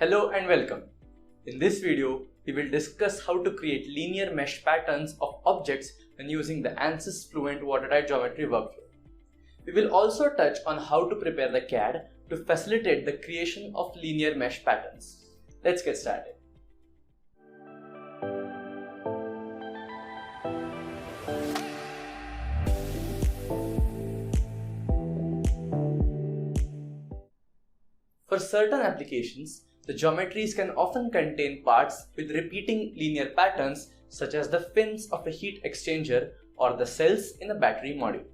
Hello and welcome. In this video, we will discuss how to create linear mesh patterns of objects when using the Ansys Fluent Watertight Geometry Workflow. We will also touch on how to prepare the CAD to facilitate the creation of linear mesh patterns. Let's get started. For certain applications, the geometries can often contain parts with repeating linear patterns such as the fins of a heat exchanger or the cells in a battery module.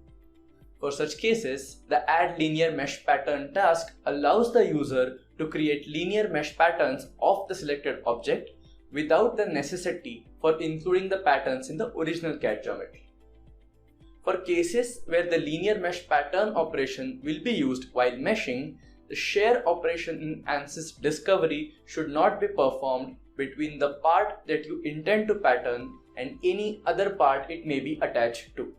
For such cases, the Add Linear Mesh Pattern task allows the user to create linear mesh patterns of the selected object without the necessity for including the patterns in the original CAD geometry. For cases where the linear mesh pattern operation will be used while meshing, the share operation in Ansys Discovery should not be performed between the part that you intend to pattern and any other part it may be attached to.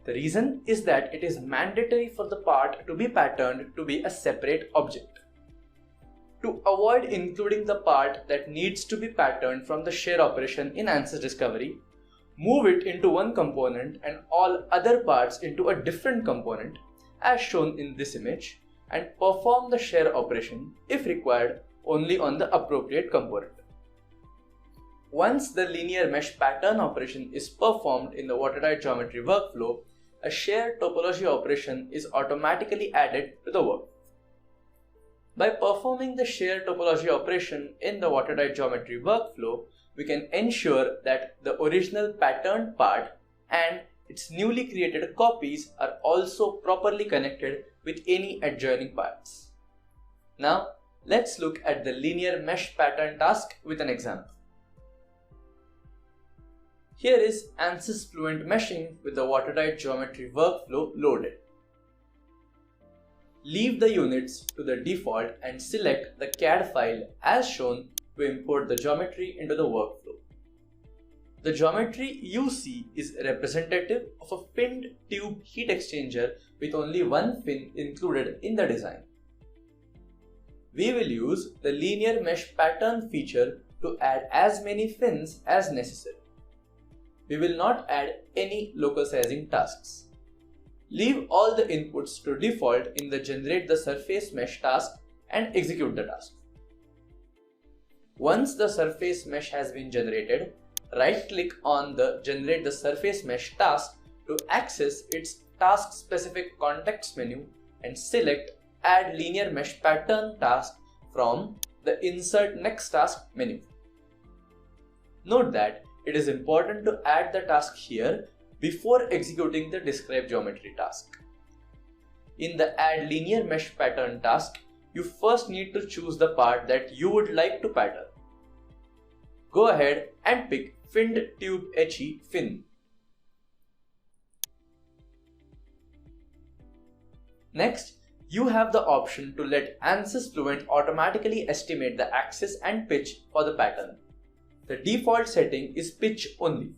The reason is that it is mandatory for the part to be patterned to be a separate object. To avoid including the part that needs to be patterned from the share operation in Ansys Discovery, move it into one component and all other parts into a different component as shown in this image, and perform the share operation, if required, only on the appropriate component. Once the linear mesh pattern operation is performed in the Watertight Geometry Workflow, a share topology operation is automatically added to the work. By performing the share topology operation in the Watertight Geometry Workflow, we can ensure that the original patterned part and its newly created copies are also properly connected with any adjoining parts. Now, let's look at the linear mesh pattern task with an example. Here is Ansys Fluent Meshing with the Watertight Geometry Workflow loaded. Leave the units to the default and select the CAD file as shown to import the geometry into the workflow. The geometry you see is representative of a finned tube heat exchanger with only one fin included in the design. We will use the linear mesh pattern feature to add as many fins as necessary. We will not add any local sizing tasks. Leave all the inputs to default in the Generate the Surface Mesh task and execute the task. Once the surface mesh has been generated, right-click on the Generate the Surface Mesh task to access its task-specific context menu and select Add Linear Mesh Pattern task from the Insert Next Task menu. Note that it is important to add the task here before executing the Describe Geometry task. In the Add Linear Mesh Pattern task, you first need to choose the part that you would like to pattern. Go ahead and pick Finned Tube HE fin. Next, you have the option to let Ansys Fluent automatically estimate the axis and pitch for the pattern. The default setting is pitch only.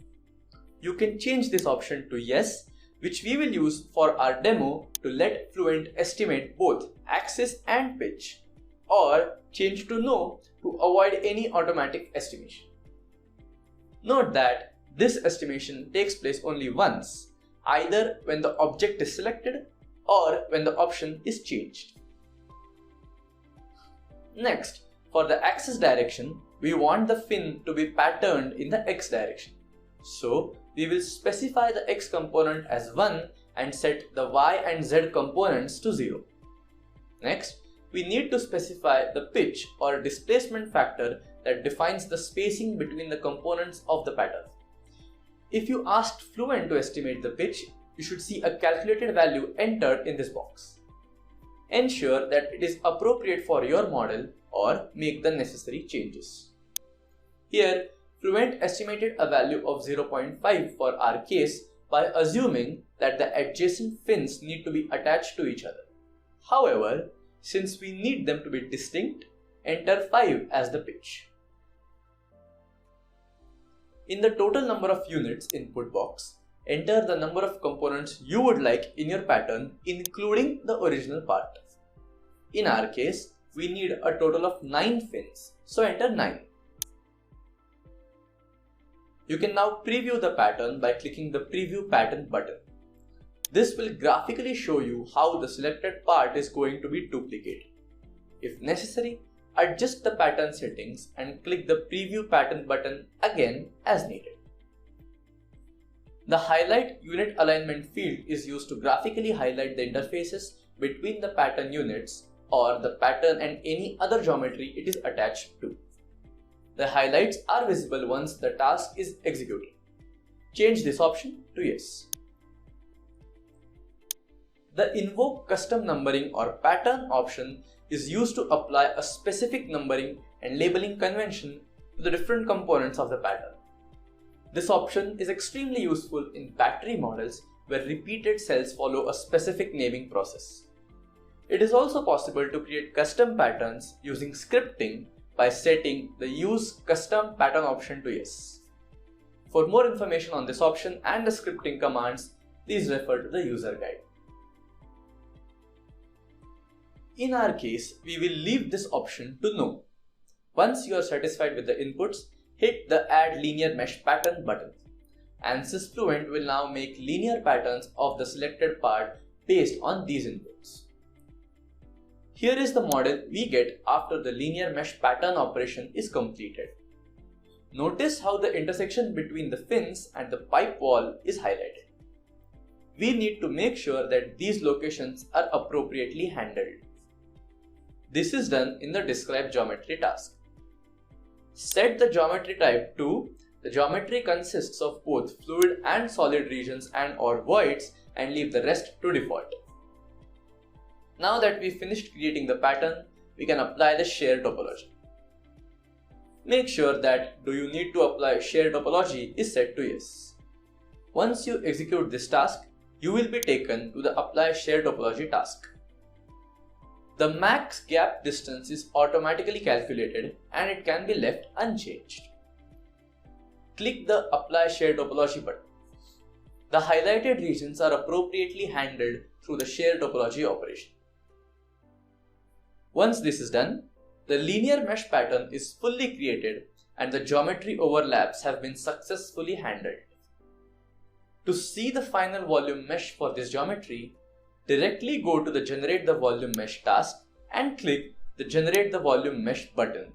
You can change this option to yes, which we will use for our demo to let Fluent estimate both axis and pitch, or change to no to avoid any automatic estimation. Note that this estimation takes place only once, either when the object is selected or when the option is changed. Next, for the axis direction, we want the fin to be patterned in the x direction. So, we will specify the x component as 1 and set the y and z components to 0. Next, we need to specify the pitch or displacement factor that defines the spacing between the components of the pattern. If you asked Fluent to estimate the pitch, you should see a calculated value entered in this box. Ensure that it is appropriate for your model or make the necessary changes. Here, Fluent estimated a value of 0.5 for our case by assuming that the adjacent fins need to be attached to each other. However, since we need them to be distinct, enter 5 as the pitch. In the total number of units input box, enter the number of components you would like in your pattern, including the original part. In our case, we need a total of 9 fins, so enter 9. You can now preview the pattern by clicking the Preview Pattern button. This will graphically show you how the selected part is going to be duplicated. If necessary, adjust the pattern settings and click the Preview Pattern button again as needed. The Highlight Unit Alignment field is used to graphically highlight the interfaces between the pattern units or the pattern and any other geometry it is attached to. The highlights are visible once the task is executed. Change this option to Yes. The Invoke Custom Numbering or Pattern option is used to apply a specific numbering and labeling convention to the different components of the pattern. This option is extremely useful in battery models where repeated cells follow a specific naming process. It is also possible to create custom patterns using scripting by setting the Use Custom Pattern option to Yes. For more information on this option and the scripting commands, please refer to the user guide. In our case, we will leave this option to No. Once you are satisfied with the inputs, hit the Add Linear Mesh Pattern button. Ansys Fluent will now make linear patterns of the selected part based on these inputs. Here is the model we get after the linear mesh pattern operation is completed. Notice how the intersection between the fins and the pipe wall is highlighted. We need to make sure that these locations are appropriately handled. This is done in the Describe Geometry task. Set the geometry type to the geometry consists of both fluid and solid regions and/or voids and leave the rest to default. Now that we finished creating the pattern, we can apply the shared topology. Make sure that Do you need to apply shared topology is set to Yes. Once you execute this task, you will be taken to the Apply Shared Topology task. The max gap distance is automatically calculated and it can be left unchanged. Click the Apply Shared Topology button. The highlighted regions are appropriately handled through the Shared Topology operation. Once this is done, the linear mesh pattern is fully created and the geometry overlaps have been successfully handled. To see the final volume mesh for this geometry, directly go to the Generate the Volume Mesh task and click the Generate the Volume Mesh button.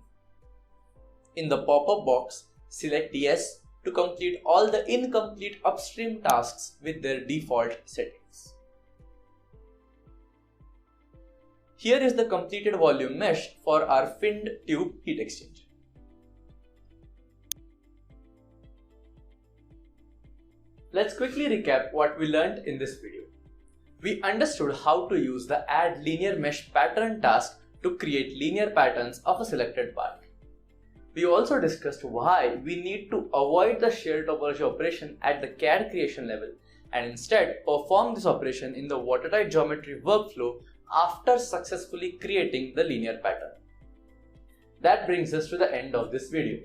In the pop-up box, select Yes to complete all the incomplete upstream tasks with their default settings. Here is the completed volume mesh for our finned tube heat exchanger. Let's quickly recap what we learned in this video. We understood how to use the Add Linear Mesh Pattern task to create linear patterns of a selected part. We also discussed why we need to avoid the shared topology operation at the CAD creation level and instead perform this operation in the Watertight Geometry Workflow after successfully creating the linear pattern. That brings us to the end of this video.